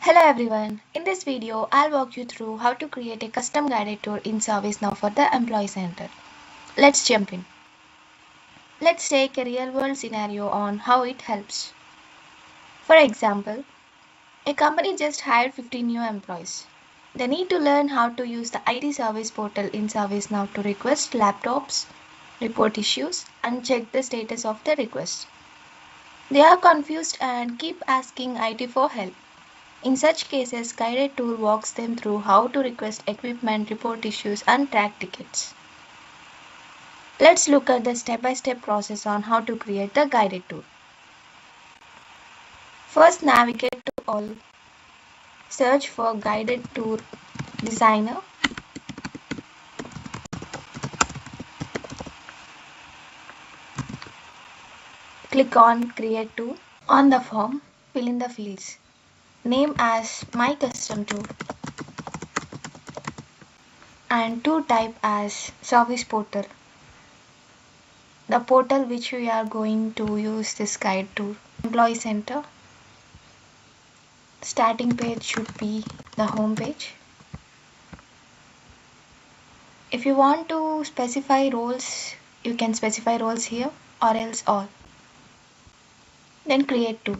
Hello everyone, in this video I'll walk you through how to create a custom guided tour in ServiceNow for the Employee Center. Let's jump in. Let's take a real world scenario on how it helps. For example, a company just hired 50 new employees. They need to learn how to use the IT service portal in ServiceNow to request laptops, report issues, and check the status of the request. They are confused and keep asking IT for help. In such cases, guided tour walks them through how to request equipment, report issues, and track tickets. Let's look at the step-by-step process on how to create the guided tour. First, navigate to all. Search for Guided Tour Designer. Click on Create Tour. On the form, fill in the fields. Name as My Custom Tour and tour type as Service Portal. The portal which we are going to use this guide tour. Employee Center. Starting page should be the home page. If you want to specify roles, you can specify roles here or else all. Then create tour.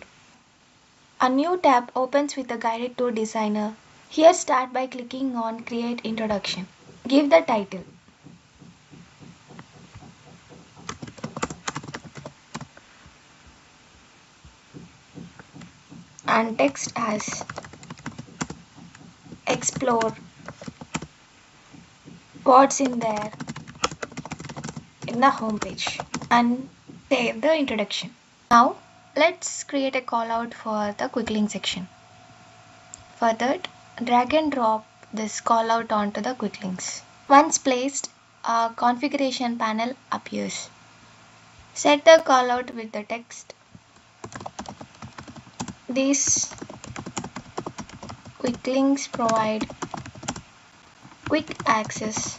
A new tab opens with the guided tour designer. Here start by clicking on create introduction. Give the title. And text as explore what's in there in the home page and save the introduction. Now let's create a callout for the quick link section. For that, drag and drop this callout onto the quick links. Once placed, a configuration panel appears. Set the callout with the text. These quick links provide quick access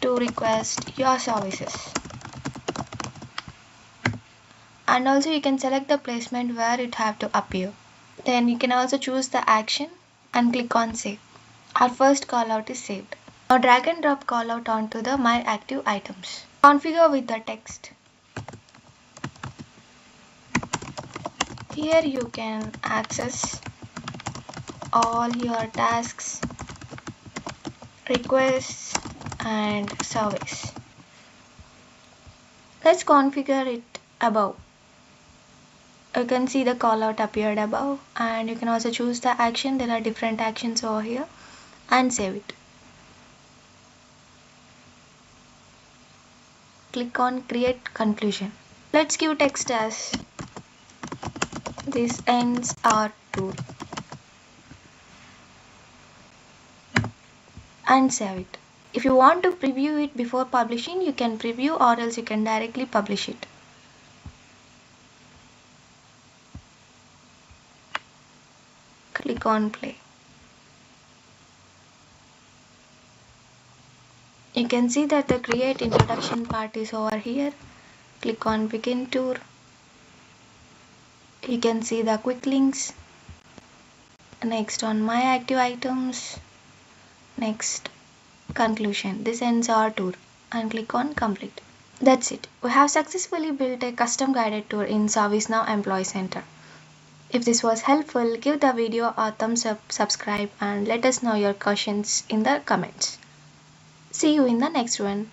to request your services. And also you can select the placement where it have to appear. Then you can also choose the action and click on save. Our first callout is saved. Now drag and drop callout onto the My Active Items. Configure with the text. Here you can access all your tasks, requests and surveys. Let's configure it above. You can see the callout appeared above and you can also choose the action. There are different actions over here and save it. Click on create conclusion. Let's give text as this ends our tour and save it. If you want to preview it before publishing, you can preview or else you can directly publish it. Click on play. You can see that the create introduction part is over here. Click on begin tour. You can see the quick links. Next on my active items. Next conclusion. This ends our tour and click on complete. That's it. We have successfully built a custom guided tour in ServiceNow Employee Center. If this was helpful, give the video a thumbs up, subscribe and let us know your questions in the comments. See you in the next one.